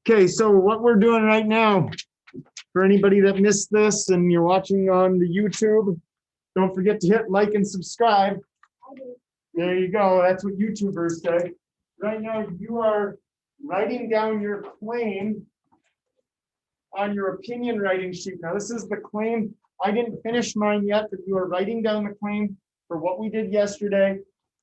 Okay, so what we're doing right now, for anybody that missed this and you're watching on the YouTube, don't forget to hit like and subscribe. There you go. That's what YouTubers say. Right now, you are writing down your claim on your opinion writing sheet. Now, this is the claim. I didn't finish mine yet, but you are writing down the claim for what we did yesterday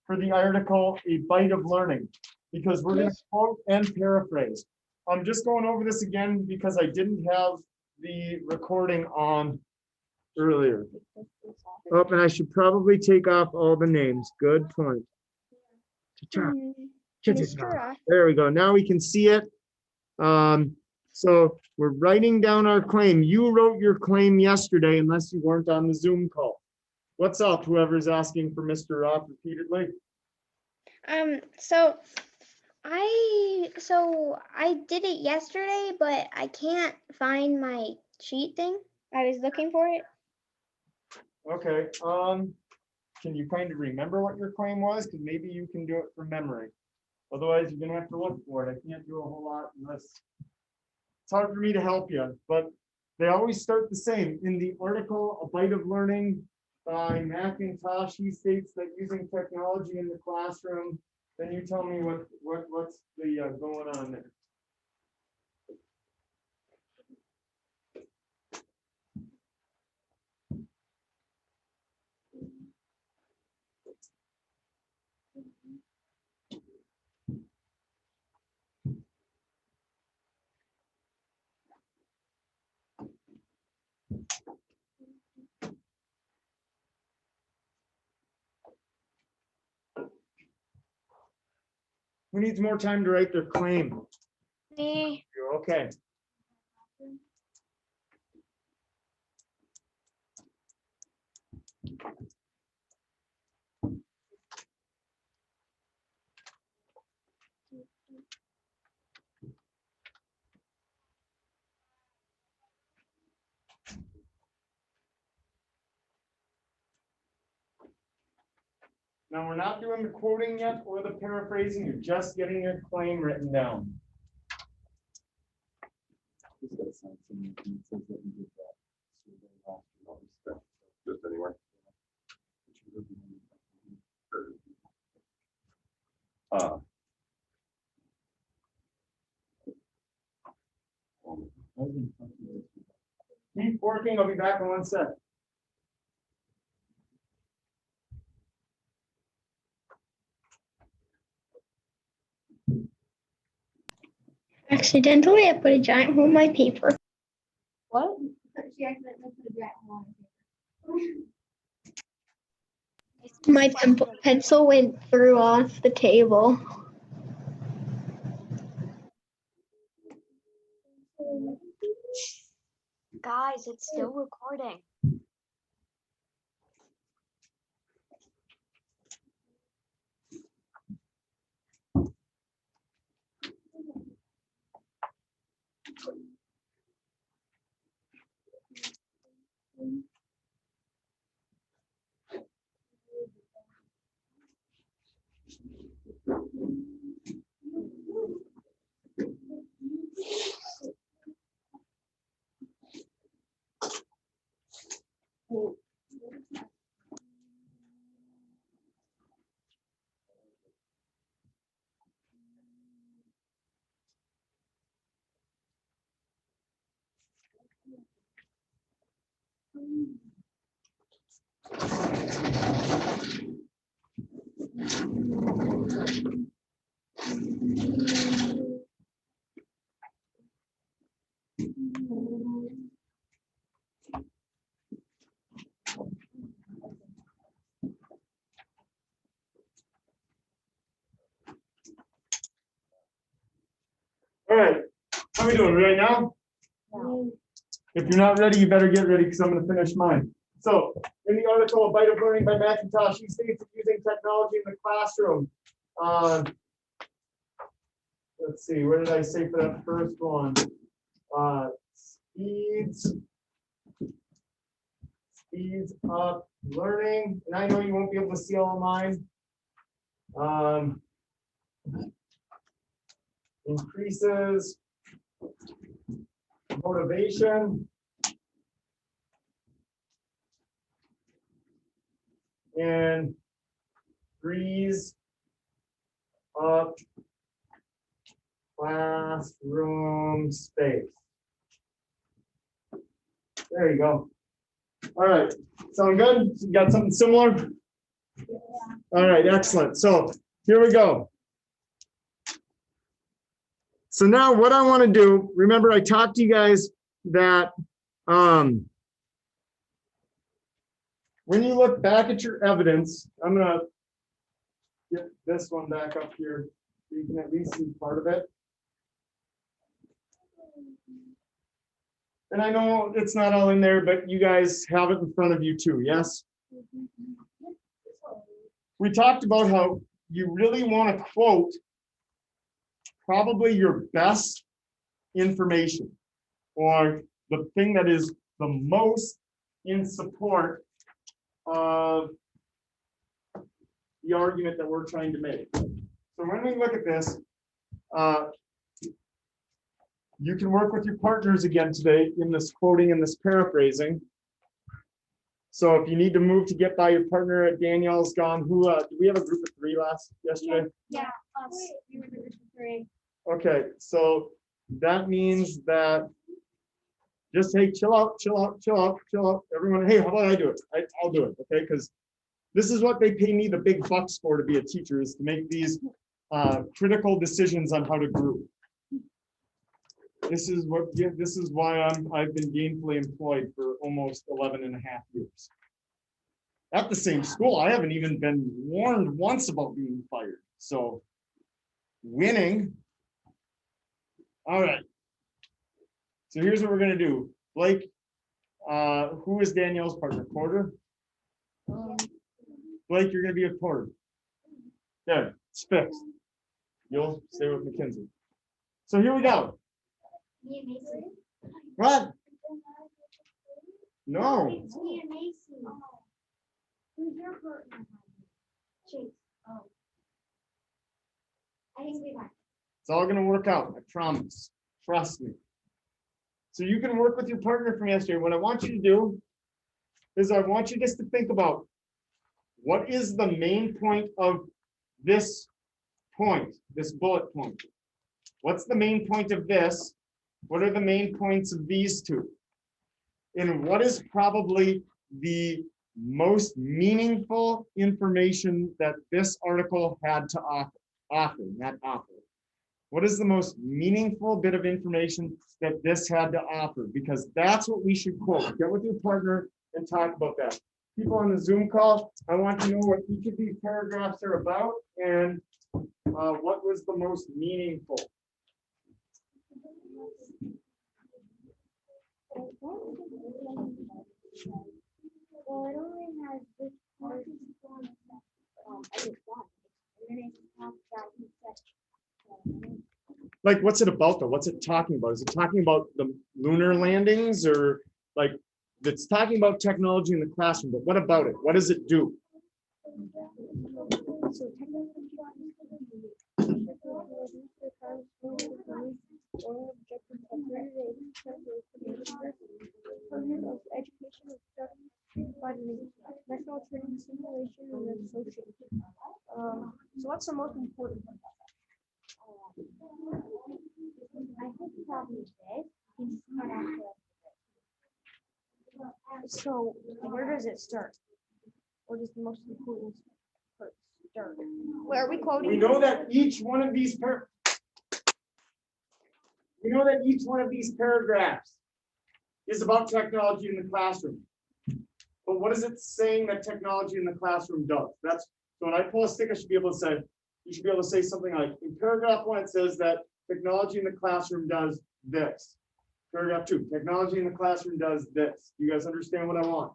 for the article, A Bite of Learning, because we're going to quote and paraphrase. I'm just going over this again because I didn't have the recording on earlier. Oh, and I should probably take off all the names. Good point. There we go. Now we can see it. So we're writing down our claim. You wrote your claim yesterday, unless you weren't on the Zoom call. What's up, whoever's asking for Mr. Roth repeatedly? So I did it yesterday, but I can't find my sheet thing. I was looking for it. Okay. Can you kind of remember what your claim was? Because maybe you can do it from memory. Otherwise, you're gonna have to look for it. I can't do a whole lot unless it's hard for me to help you. But they always start the same. In the article, A Bite of Learning by McIntosh, he states that using technology in the classroom. Then you tell me what's the going on there. Who needs more time to write their claim? Me. Okay. Now, we're not doing the quoting yet or the paraphrasing. You're just getting your claim written down. Just anywhere. Keep working. I'll be back in 1 sec. Accidentally, I put a giant hole in my paper. What? She accidentally put a giant hole in the paper. My pencil went through off the table. Guys, it's still recording. All right. How are we doing right now? No. If you're not ready, you better get ready because I'm going to finish mine. So, in the article, A Bite of Learning by McIntosh, he states that using technology in the classroom. Let's see, what did I say for that first one? Speeds up learning. And I know you won't be able to see all of mine. Increases motivation, and frees up classroom space. There you go. All right, sound good? You got something similar? All right, excellent. So here we go. So now what I want to do, remember I talked to you guys that when you look back at your evidence, I'm going to get this one back up here so you can at least see part of it. And I know it's not all in there, but you guys have it in front of you too, yes? We talked about how you really want to quote probably your best information or the thing that is the most in support of the argument that we're trying to make. So when we look at this, you can work with your partners again today in this quoting and this paraphrasing. So if you need to move to get by your partner, Danielle's gone. Who do we have a group of 3 yesterday? Yeah, us. We were the group of 3. Okay, so that means that just hey, chill out, chill out, chill out, chill out. Everyone, hey, how about I do it? I'll do it, okay? Because this is what they pay me the big bucks for to be a teacher, is to make these critical decisions on how to group. This is why I've been gainfully employed for almost 11 and a half years. At the same school, I haven't even been warned once about being fired. So winning. All right. So here's what we're gonna do. Blake, who is Danielle's partner? Porter? Blake, you're gonna be a Porter. There, it's fixed. You'll stay with Mackenzie. So here we go. Me and Mason. What? No. It's me and Mason. Who's your partner? Chase. Oh. I think we got. It's all gonna work out, I promise. Trust me. So you can work with your partner from yesterday. What I want you to do is I want you just to think about what is the main point of this point, this bullet point. What's the main point of this? What are the main points of these two? And what is probably the most meaningful information that this article had to offer? What is the most meaningful bit of information that this had to offer? Because that's what we should quote. Get with your partner and talk about that. People on the Zoom call, I want to know what each of these paragraphs are about and what was the most meaningful. Well, it only has this part. I just got it. And then it talks about he said. Like, what's it about though? What's it talking about? Is it talking about the lunar landings, or like it's talking about technology in the classroom, but what about it? What does it do? So educational studies, national training, simulation, and association. So what's the most important one? I think probably this. So where does it start? What is the most important part start? Where are we quoting? We know that each one of these paragraphs is about technology in the classroom. But what is it saying that technology in the classroom does? That's so when I pull a stick, I should be able to say, you should be able to say something like, in paragraph 1, it says that technology in the classroom does this. Paragraph 2, technology in the classroom does this. You guys understand what I want?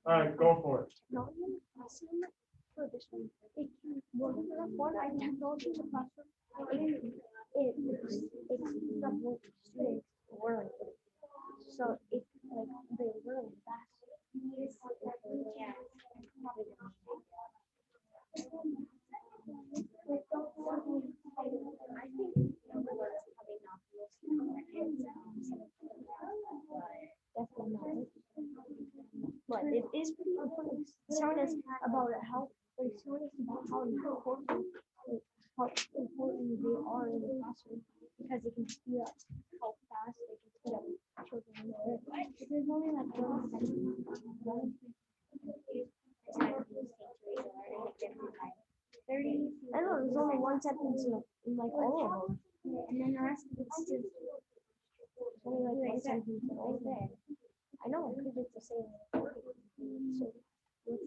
All right, go for it. Technology in the classroom for this one. It can work in the one. I technology in the classroom. It's stuff what students learn. So it's like they learn fast. Yeah. I think Definitely not. But it is pretty important. It's showing us about how, like, showing us about how important, like, how important they are in the classroom, because they can speed up how fast they can speed up children. But there's only like one sentence. 30. I know there's only one sentence in like all of them, and then the rest of it's just only like one sentence in all of them. I know because it's the same. So what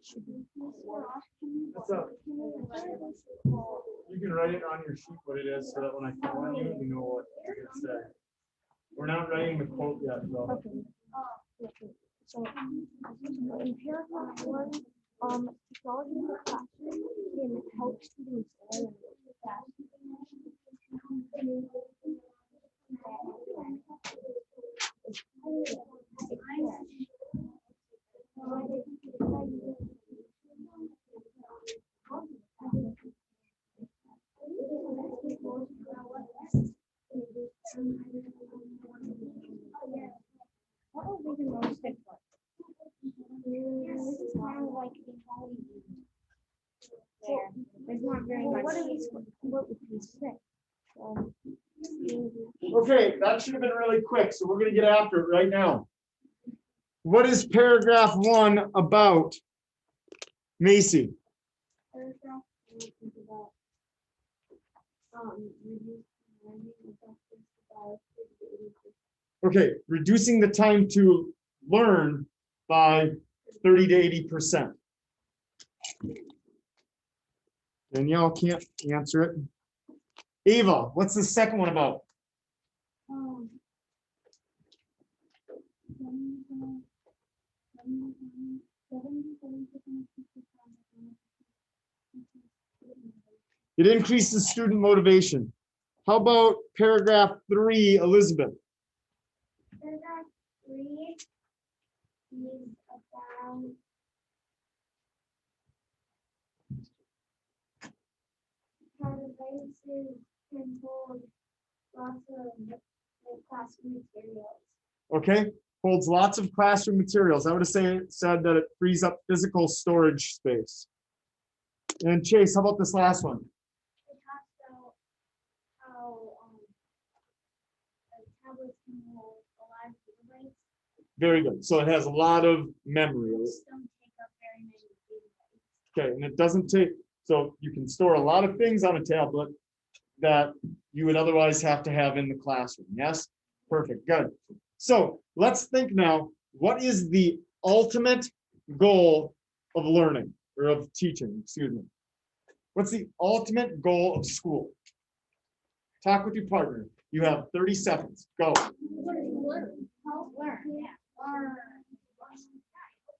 should be? What's up? You can write it on your sheet what it is so that when I call on you, you know what you're gonna say. We're not writing the quote yet, though. Okay. Okay. So in paragraph 1, technology in the classroom can help students learn faster. What would be the most important? This is kind of like there. There's not very much. What would you say? Okay, that should have been really quick, so we're gonna get after it right now. What is paragraph 1 about? Macy? Paragraph is about Okay, reducing the time to learn by 30 to 80%. Danielle can't answer it. Ava, what's the second one about? It increases student motivation. How about paragraph 3, Elizabeth? Paragraph 3 is about how devices can hold lots of classroom materials. Okay, holds lots of classroom materials. I would have said that it frees up physical storage space. And Chase, how about this last one? It talks about how tablets can hold a lot of gigabytes. Very good. So it has a lot of memory. Which don't take up very many gigabytes. Okay, and it doesn't take, so you can store a lot of things on a tablet that you would otherwise have to have in the classroom. Yes? Perfect, good. So let's think now, what is the ultimate goal of learning or of teaching, excuse me? What's the ultimate goal of school? Talk with your partner. You have 30 seconds, go.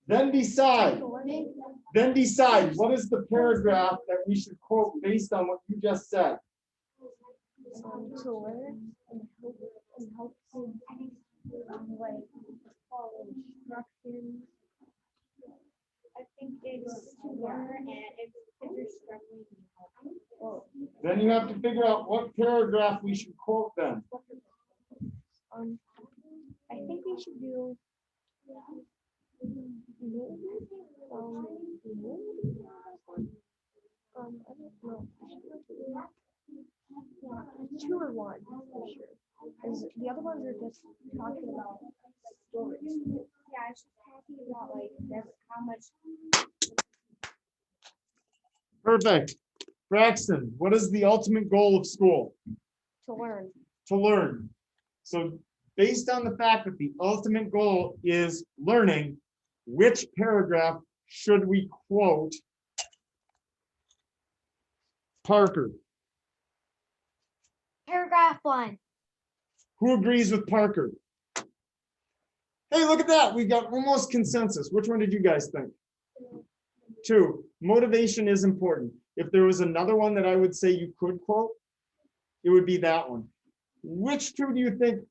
Then decide what is the paragraph that we should quote based on what you just said. To learn and help like follow instructions. I think it's to learn, and if you're struggling, help. Then you have to figure out what paragraph we should quote then. I think we should do I don't know. 2 or 1 for sure. Because the other ones are just talking about stories. Yeah, it's just talking about like that's how much. Perfect. Braxton, what is the ultimate goal of school? To learn. To learn. So based on the fact that the ultimate goal is learning, which paragraph should we quote? Parker. Paragraph 1. Who agrees with Parker? Hey, look at that. We got almost consensus. Which one did you guys think? 2. Motivation is important. If there was another one that I would say you could quote, it would be that one. Which 2 do you think?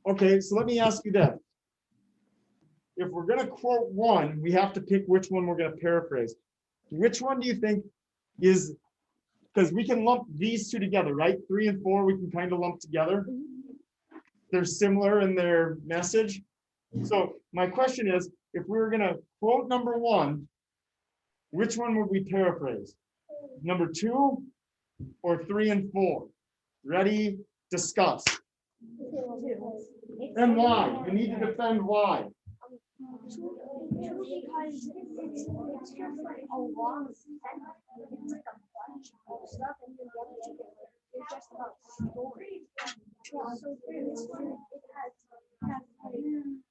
Okay, so let me ask you that. If we're going to quote one, we have to pick which one we're going to paraphrase. Which one do you think is, because we can lump these 2 together, right? 3 and 4, we can kind of lump together. they're similar in their message. So my question is, if we were gonna quote number one, which one would we paraphrase? Number two or 3 and 4? Ready, discuss. And why? You need to defend why. Because it's just like a long sentence. It's like a bunch of stuff, and then the other two they're just about stories. Yeah, so it has like good information.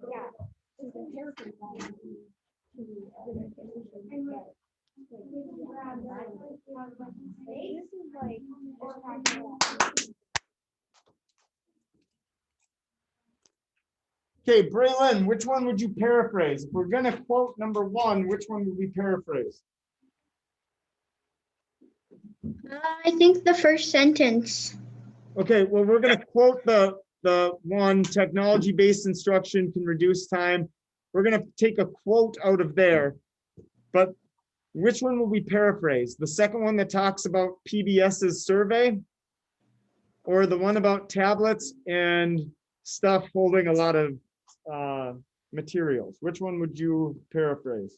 Yeah, so the characters all to good information. This is like just practical. Okay, Braylon, which one would you paraphrase? If we're gonna quote number one, which one would we paraphrase? I think the first sentence. Okay, well, we're gonna quote the one, technology-based instruction can reduce time. We're gonna take a quote out of there. But which one will we paraphrase? The second one that talks about PBS's survey? Or the one about tablets and stuff holding a lot of materials? Which one would you paraphrase?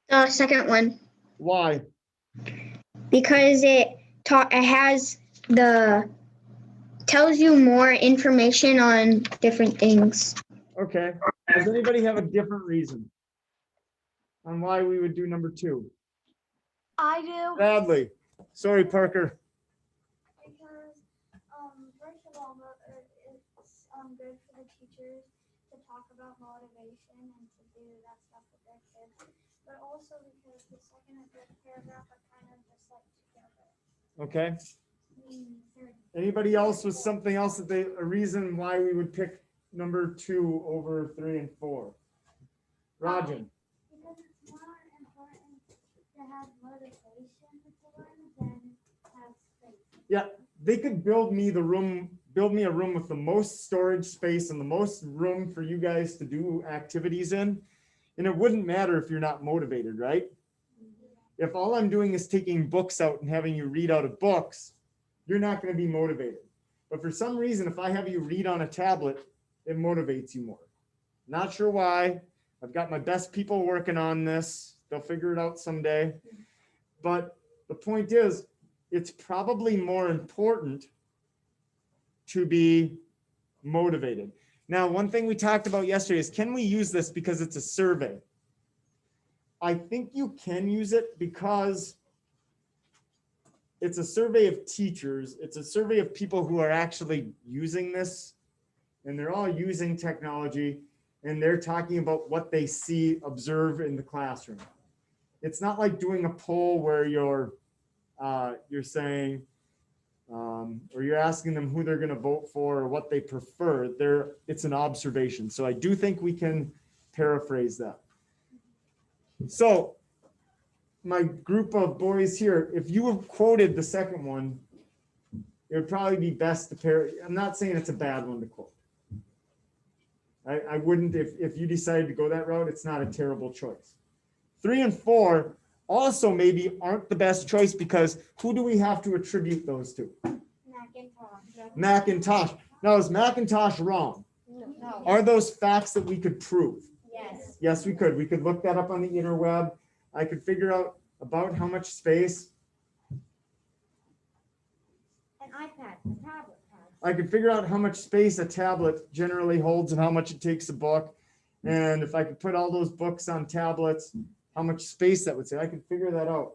The second one, Why? because it has tells you more information on different things. Okay. Does anybody have a different reason on why we would do number two? I do. Bradley. Sorry, Parker. Because, first of all, it's good for the teachers to talk about motivation and to do that stuff with their kids. But also because the second and third paragraph are kind of just like together. Okay. Anybody else with something else a reason why we would pick number 2 over 3 and 4? Rajan. Because it's more important to have motivation to learn than have space. Yeah, they could build me a room with the most storage space and the most room for you guys to do activities in. And it wouldn't matter if you're not motivated, right? If all I'm doing is taking books out and having you read out of books, you're not going to be motivated. But for some reason, if I have you read on a tablet, it motivates you more. Not sure why. I've got my best people working on this. They'll figure it out someday. But the point is, it's probably more important to be motivated. Now, one thing we talked about yesterday is, can we use this because it's a survey? I think you can use it because it's a survey of teachers. It's a survey of people who are actually using this, and they're all using technology, and they're talking about what they see, observe in the classroom. It's not like doing a poll where you're saying, or you're asking them who they're going to vote for or what they prefer. It's an observation. So I do think we can paraphrase that. So my group of boys here, if you have quoted the second one, it would probably be best to I'm not saying it's a bad one to quote. I wouldn't, if you decided to go that route, it's not a terrible choice. 3 and 4 also maybe aren't the best choice, because who do we have to attribute those to? Macintosh. Now, is Macintosh wrong? No. Are those facts that we could prove? Yes. Yes, we could. We could look that up on the interweb. I could figure out about how much space. An iPad, a tablet. I could figure out how much space a tablet generally holds and how much it takes a book. And if I could put all those books on tablets, how much space that would say. I could figure that out.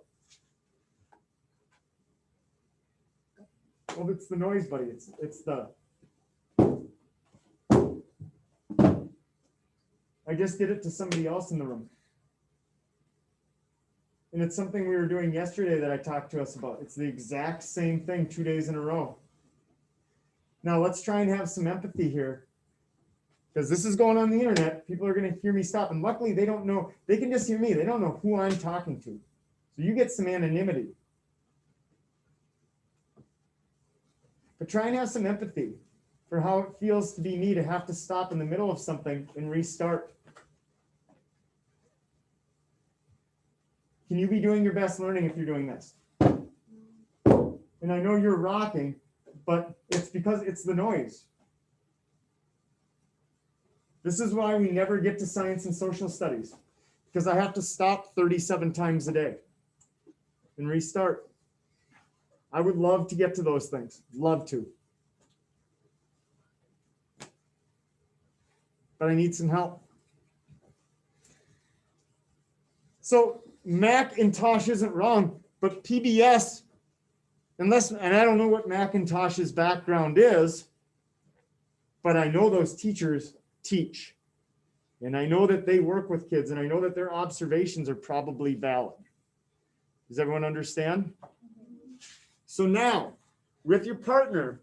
Well, it's the noise, buddy. It's the. I just did it to somebody else in the room. And it's something we were doing yesterday that I talked to us about. It's the exact same thing 2 days in a row. Now let's try and have some empathy here, because this is going on the internet. People are going to hear me stop. And luckily they don't know, they can just hear me. They don't know who I'm talking to. So you get some anonymity. But try and have some empathy for how it feels to be me, to have to stop in the middle of something and restart. Can you be doing your best learning if you're doing this? And I know you're rocking, but it's because it's the noise. This is why we never get to science and social studies, because I have to stop 37 times a day and restart. I would love to get to those things, love to. But I need some help. So Macintosh isn't wrong, but PBS, and I don't know what Macintosh's background is, but I know those teachers teach. And I know that they work with kids, and I know that their observations are probably valid. Does everyone understand? So now, with your partner,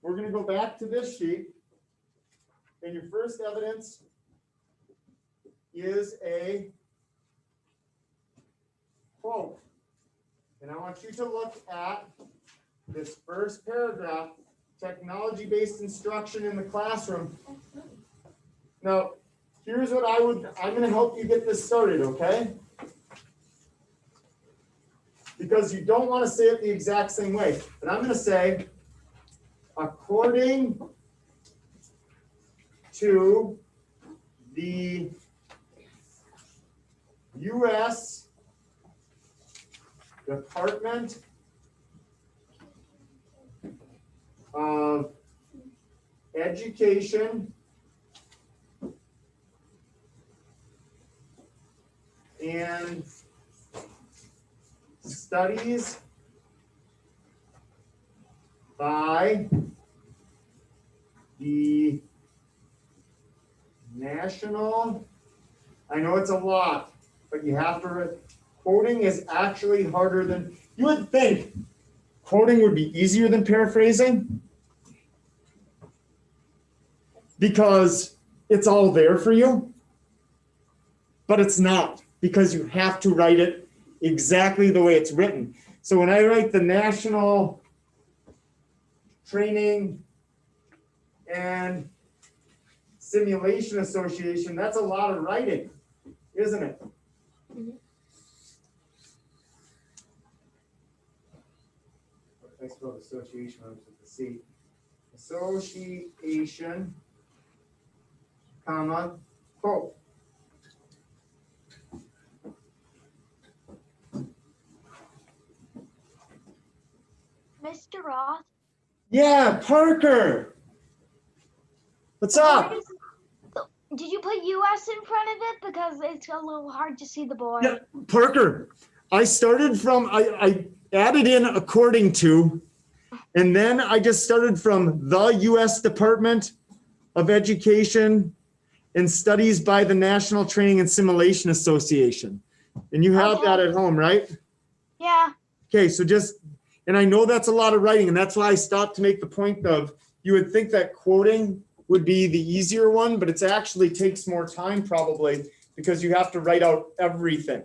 we're going to go back to this sheet. And your first evidence is a quote. And I want you to look at this first paragraph, technology-based instruction in the classroom. Now, here's what I'm going to help you get this started, okay? Because you don't want to say it the exact same way. But I'm going to say, according to the U.S. Department of Education and Studies by the National, I know it's a lot, but you have to, quoting is actually harder than, you would think quoting would be easier than paraphrasing because it's all there for you, but it's not, because you have to write it exactly the way it's written. So when I write the National Training and Simulation Association, that's a lot of writing, isn't it? Mm-hmm. I spelled association with the C. Association, comma, quote. Mr. Roth, Yeah, Parker. What's up? did you put US in front of it? Because it's a little hard to see the board. Yeah, Parker. I started from, I added in according to, and then I just started from the U.S. Department of Education and Studies by the National Training and Simulation Association. And you have that at home, right? Yeah. Okay, so just, and I know that's a lot of writing, and that's why I stopped to make the point of, you would think that quoting would be the easier one, but it actually takes more time probably because you have to write out everything.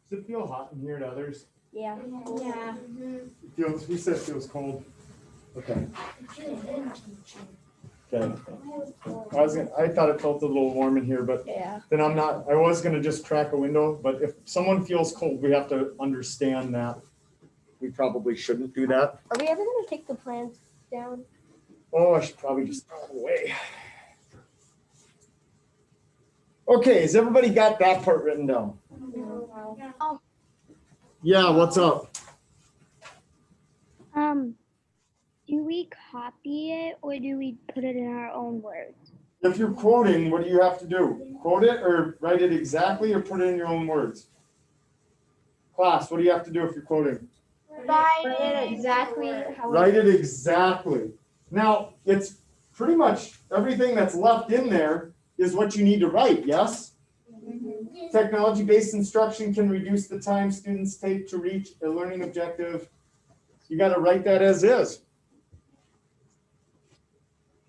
Does it feel hot in here to others? Yeah. Yeah. It feels, who said it feels cold? Okay. Okay. I thought it felt a little warm in here, but Yeah. then I was gonna just crack a window, but if someone feels cold, we have to understand that. We probably shouldn't do that. Are we ever gonna take the plants down? Oh, I should probably just throw it away. Okay, has everybody got that part written down? Oh. Yeah, what's up? Do we copy it or do we put it in our own words? If you're quoting, what do you have to do? Quote it or write it exactly or put it in your own words? Class, what do you have to do if you're quoting? Write it exactly how. Write it exactly. Now, it's pretty much everything that's left in there is what you need to write, yes? Technology-based instruction can reduce the time students take to reach a learning objective. You got to write that as is.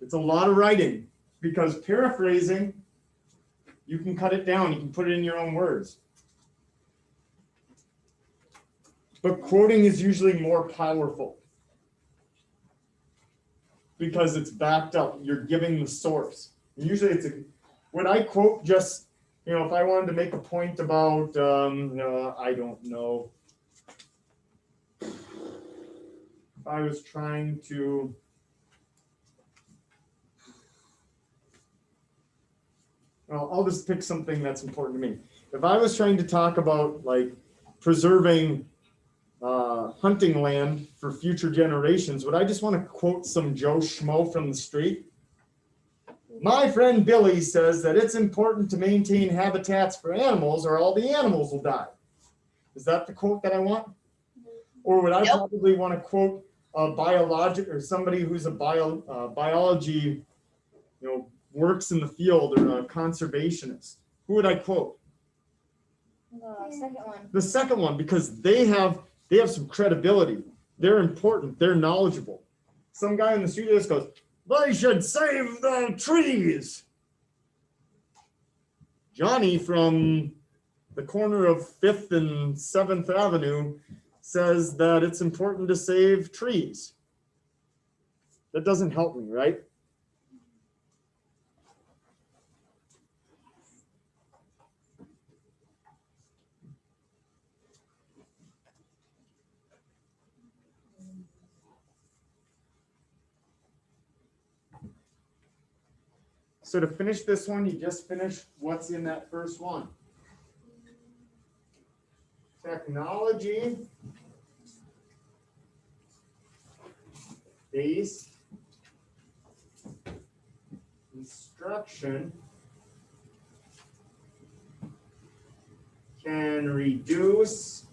It's a lot of writing because paraphrasing, you can cut it down. You can put it in your own words. But quoting is usually more powerful because it's backed up. You're giving the source. And usually it's when I quote just, if I wanted to make a point about, I don't know. If I was trying to, well, I'll just pick something that's important to me. If I was trying to talk about like preserving hunting land for future generations, would I just want to quote some Joe Schmo from the street? My friend Billy says that it's important to maintain habitats for animals or all the animals will die. Is that the quote that I want? Or would I probably want to quote a biologic or somebody who's a biology, works in the field or a conservationist? Who would I quote? Second one. The second one, because they have some credibility. They're important. They're knowledgeable. Some guy in the street just goes, "They should save the trees." Johnny from the corner of 5th and 7th Avenue says that it's important to save trees. That doesn't help me, right? So to finish this one, you just finish what's in that first one. Technology based instruction can reduce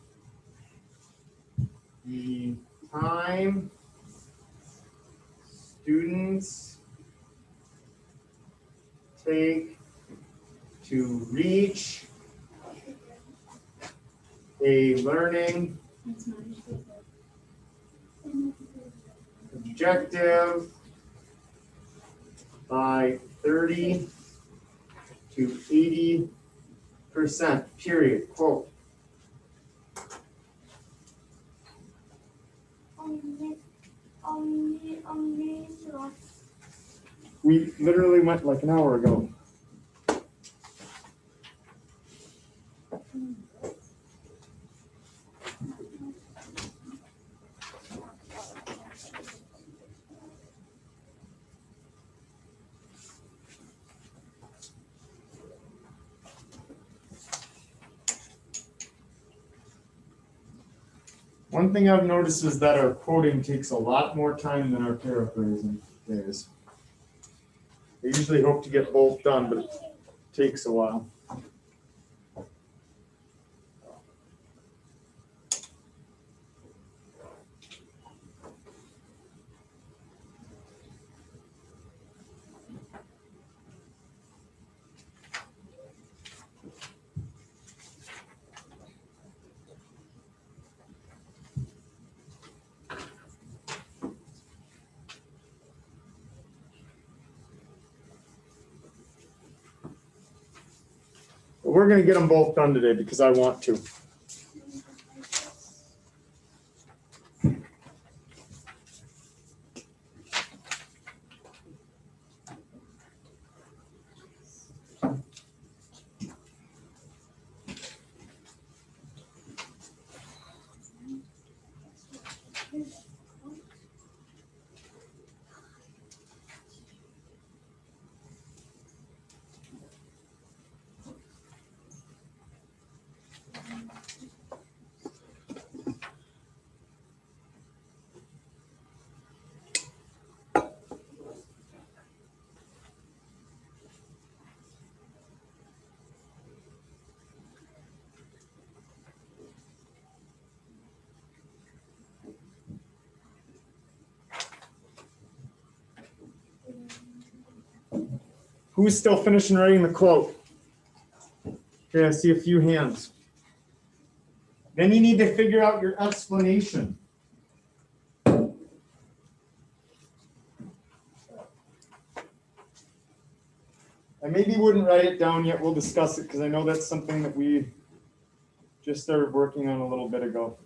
the time students take to reach a learning objective by 30 to 80%, period, quote. We literally went like an hour ago. One thing I've noticed is that our quoting takes a lot more time than our paraphrasing is. I usually hope to get both done, but it takes a while. But we're going to get them both done today because I want to. Who's still finishing writing the quote? Okay, I see a few hands. Then you need to figure out your explanation. I maybe wouldn't write it down yet. We'll discuss it because I know that's something that we just started working on a little bit ago.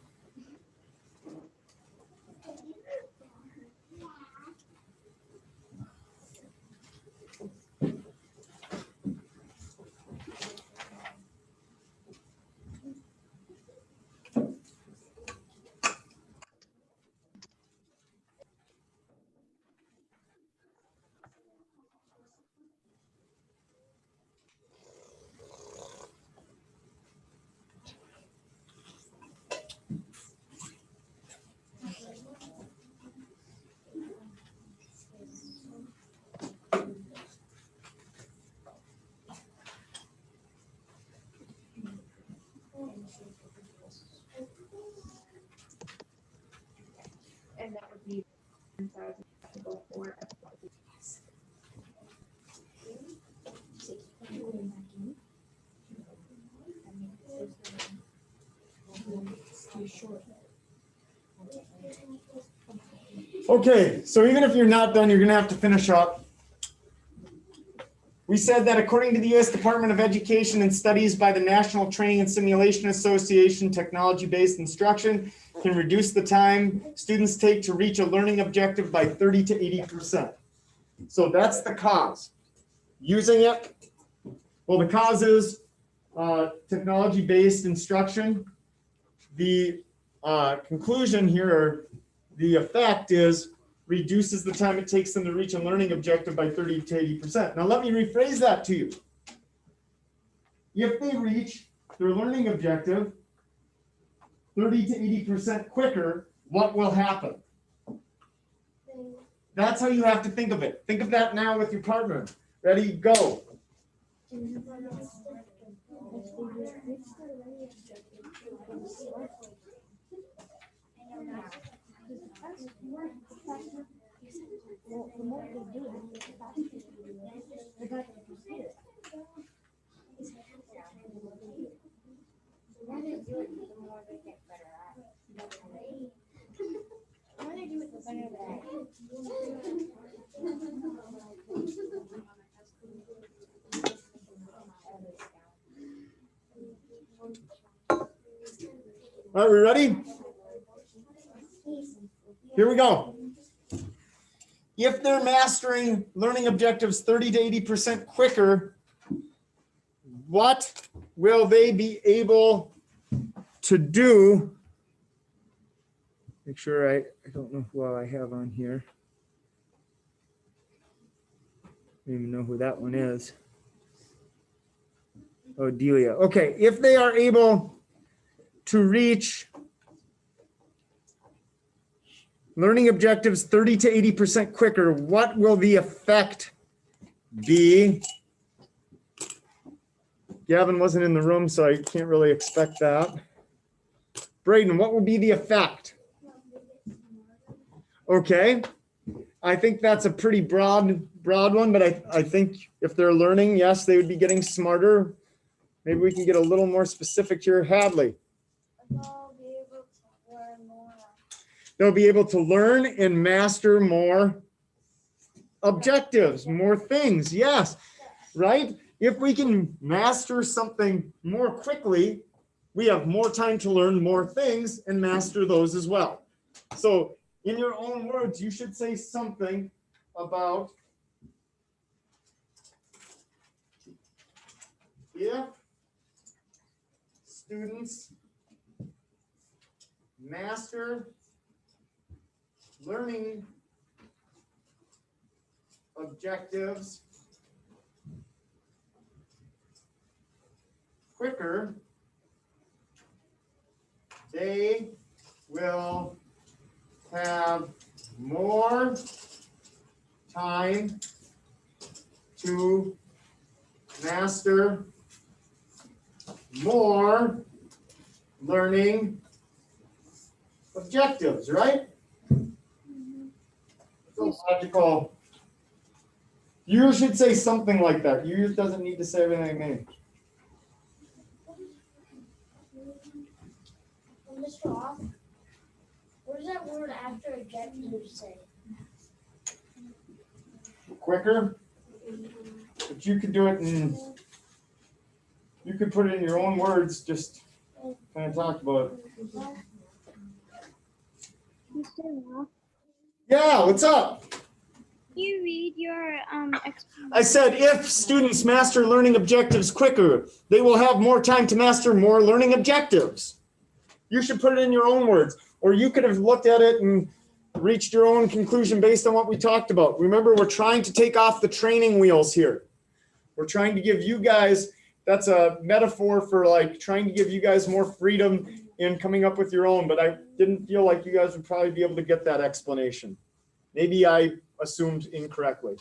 And that would be 10,000 for Okay, so even if you're not done, you're going to have to finish up. We said that according to the U.S. Department of Education and studies by the National Training and Simulation Association, technology-based instruction can reduce the time students take to reach a learning objective by 30 to 80%. So that's the cause. Using it, well, the cause is technology-based instruction. The conclusion here, or the effect is reduces the time it takes them to reach a learning objective by 30 to 80%. Now let me rephrase that to you. If they reach their learning objective 30 to 80% quicker, what will happen? That's how you have to think of it. Think of that now with your partner. Ready, go. The more they do it, the faster they do it. The more they do it, the more they get better at it. The more they do it, the better they are. All right, we ready? Here we go. If they're mastering learning objectives 30 to 80% quicker, what will they be able to do? Make sure I don't know who all I have on here. I don't even know who that one is. Oh, Delia. Okay, if they are able to reach learning objectives 30 to 80% quicker, what will the effect be? Gavin wasn't in the room, so I can't really expect that. Braden, what will be the effect? Okay, I think that's a pretty broad one, but I think if they're learning, yes, they would be getting smarter. Maybe we can get a little more specific here. Hadley. They'll be able to learn and master more objectives, more things. Yes, right? If we can master something more quickly, we have more time to learn more things and master those as well. So in your own words, you should say something about if students master learning objectives quicker, they will have more time to master more learning objectives, right? So logical You should say something like that. You doesn't need to say everything like me. Mr. Off, what does that word after adjective say? Quicker. But you could do it in, you could put it in your own words, just kind of talk about it. Mr. Off, Yeah, what's up? you read your I said if students master learning objectives quicker, they will have more time to master more learning objectives. You should put it in your own words, or you could have looked at it and reached your own conclusion based on what we talked about. Remember, we're trying to take off the training wheels here. We're trying to give you guys, that's a metaphor for like trying to give you guys more freedom in coming up with your own, but I didn't feel like you guys would probably be able to get that explanation. Maybe I assumed incorrectly.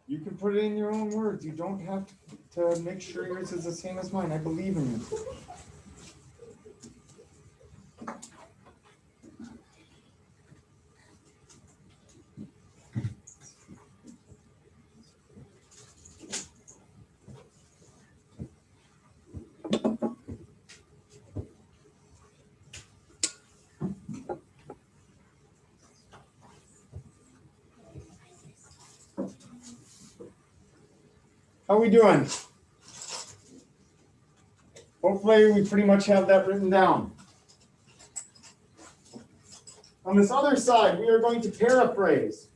You can put it in your own words. You don't have to make sure yours is the same as mine. I believe in you. How are we doing? Hopefully we pretty much have that written down. On this other side, we are going to paraphrase.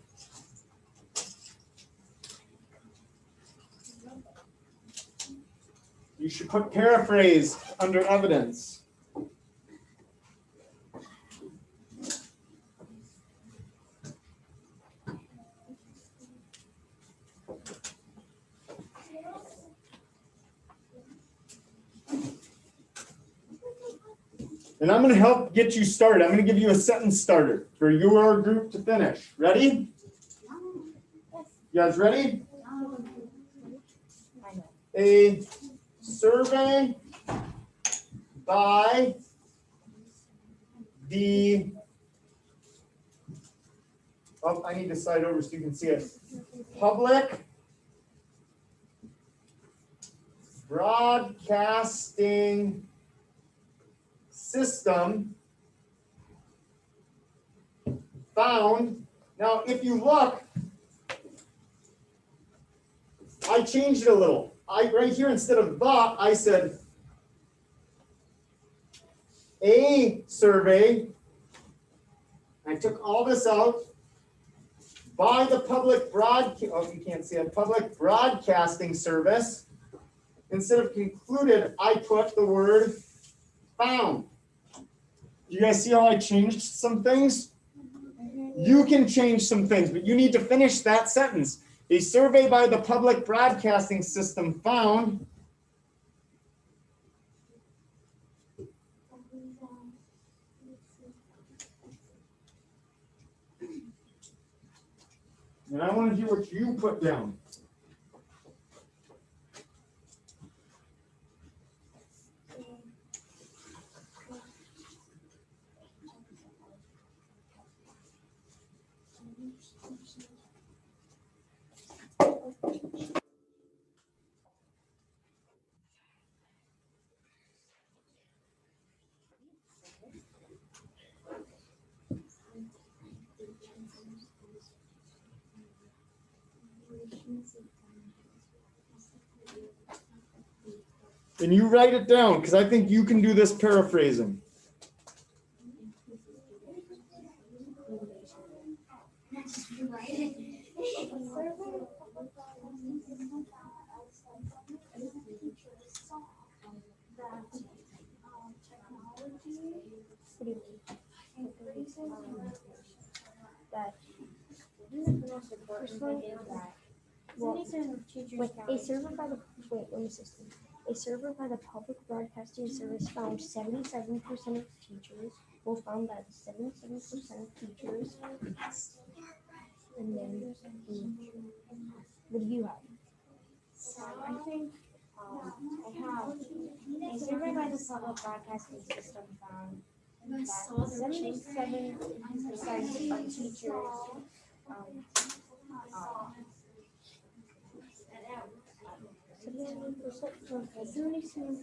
You should put paraphrase under evidence. And I'm going to help get you started. I'm going to give you a sentence starter for your group to finish. Ready? You guys ready? A survey by the, oh, I need to slide over so you can see it. Public Broadcasting System found. Now, if you look, I changed it a little. Right here, instead of the, I said a survey. I took all this out by the public you can't see it, public broadcasting service. Instead of concluded, I put the word found. You guys see how I changed some things? You can change some things, but you need to finish that sentence. A survey by the public broadcasting system found and I want to hear what you put down. And you write it down because I think you can do this paraphrasing. A server by the let me system. A server by the public broadcasting service found 77% of teachers. Well, found that 77% of teachers. And then, what do you have? So I think I have a survey by the public broadcasting system found that 77% of teachers um, 77% of teachers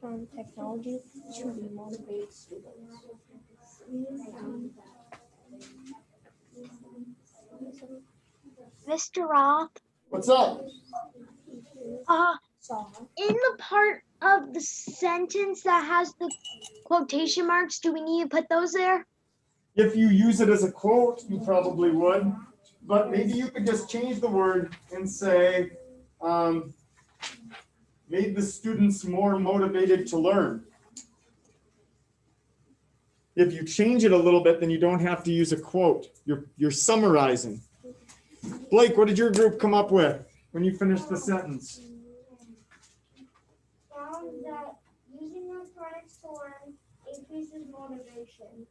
From technology to motivate students. Mr. Roth, What's up? in the part of the sentence that has the quotation marks, do we need to put those there? If you use it as a quote, you probably would, but maybe you could just change the word and say, made the students more motivated to learn. If you change it a little bit, then you don't have to use a quote. You're summarizing. Blake, what did your group come up with when you finished the sentence? found that using electronics to learn increases motivation.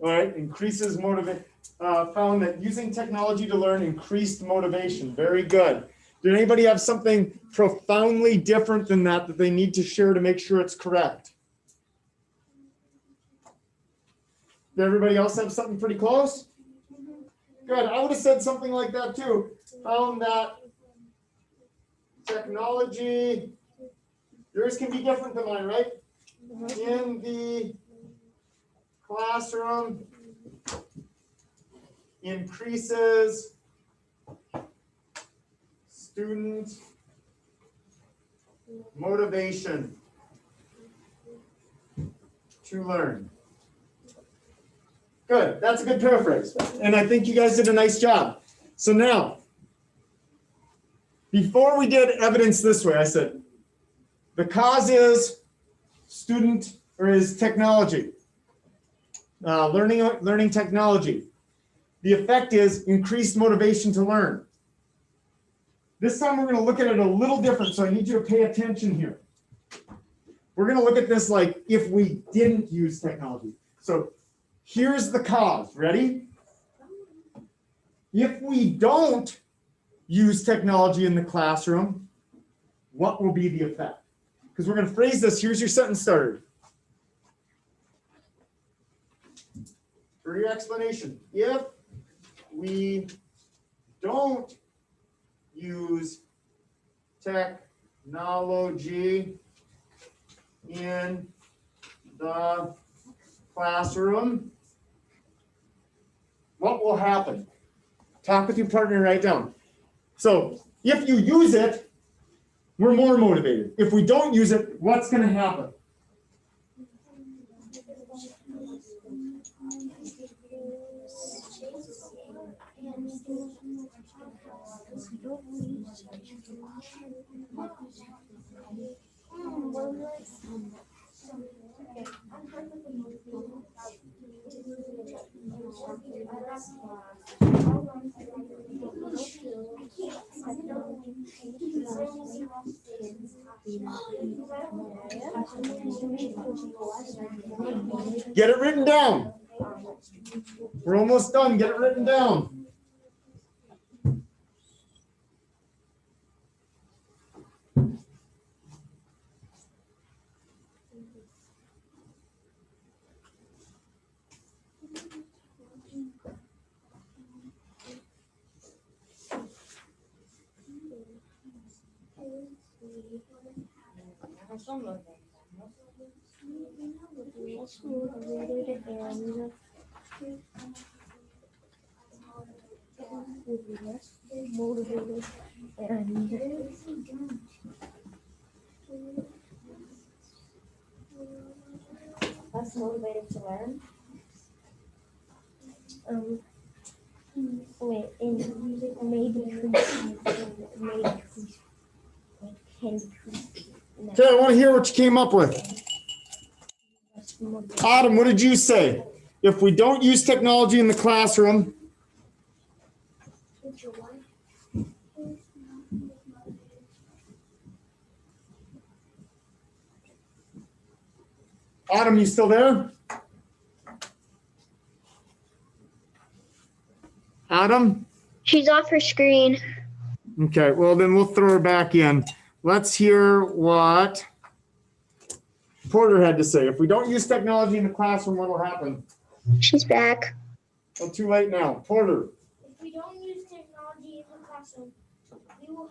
All right, increases motivation. Found that using technology to learn increased motivation. Very good. Did anybody have something profoundly different than that that they need to share to make sure it's correct? Did everybody else have something pretty close? Good. I would have said something like that too. Found that technology, yours can be different than mine, right? In the classroom increases student motivation to learn. Good, that's a good paraphrase. And I think you guys did a nice job. So now, before we did evidence this way, I said, the cause is student or is technology, learning technology. The effect is increased motivation to learn. This time we're going to look at it a little different, so I need you to pay attention here. We're going to look at this like if we didn't use technology. So here's the cause. Ready? If we don't use technology in the classroom, what will be the effect? Because we're going to phrase this. Here's your sentence starter. For your explanation, if we don't use technology in the classroom, what will happen? Talk with your partner and write down. So if you use it, we're more motivated. If we don't use it, what's going to happen? Get it written down. We're almost done. Get it written down. Motivated and less motivated to learn? Wait, and may decrease, like can decrease. Okay, I want to hear what you came up with. Adam, what did you say? If we don't use technology in the classroom, Adam, you still there? Adam? She's off her screen. Okay, well then we'll throw her back in. Let's hear what Porter had to say. If we don't use technology in the classroom, what will happen? She's back. Oh, too late now. Porter. If we don't use technology in the classroom, we will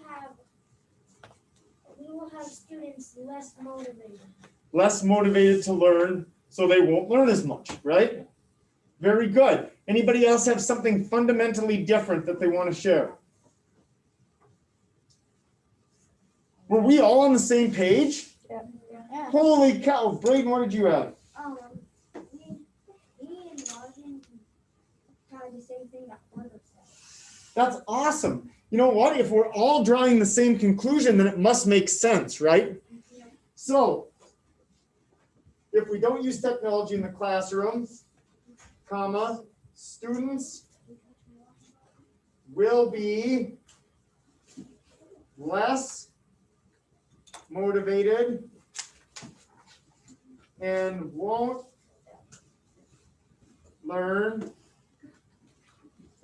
have students less motivated. Less motivated to learn, so they won't learn as much, right? Very good. Anybody else have something fundamentally different that they want to share? Were we all on the same page? Yeah. Holy cow. Braden, what did you have? Me and Logan tried the same thing that Porter said. That's awesome. You know what? If we're all drawing the same conclusion, then it must make sense, right? So, if we don't use technology in the classroom, comma, students will be less motivated and won't learn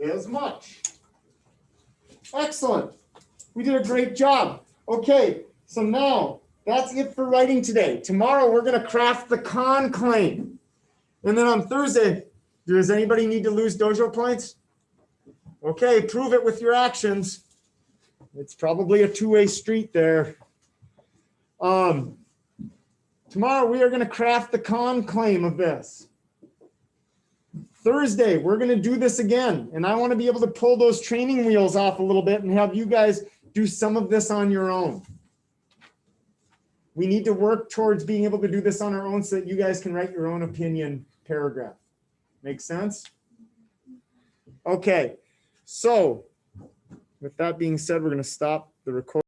as much. Excellent. We did a great job. Okay, so now that's it for writing today. Tomorrow we're going to craft the con claim. And then on Thursday, does anybody need to lose dojo points? Okay, prove it with your actions. It's probably a two-way street there. Tomorrow we are going to craft the con claim of this. Thursday, we're going to do this again. And I want to be able to pull those training wheels off a little bit and have you guys do some of this on your own. We need to work towards being able to do this on our own so that you guys can write your own opinion paragraph. Make sense? Okay, so with that being said, we're going to stop the recording.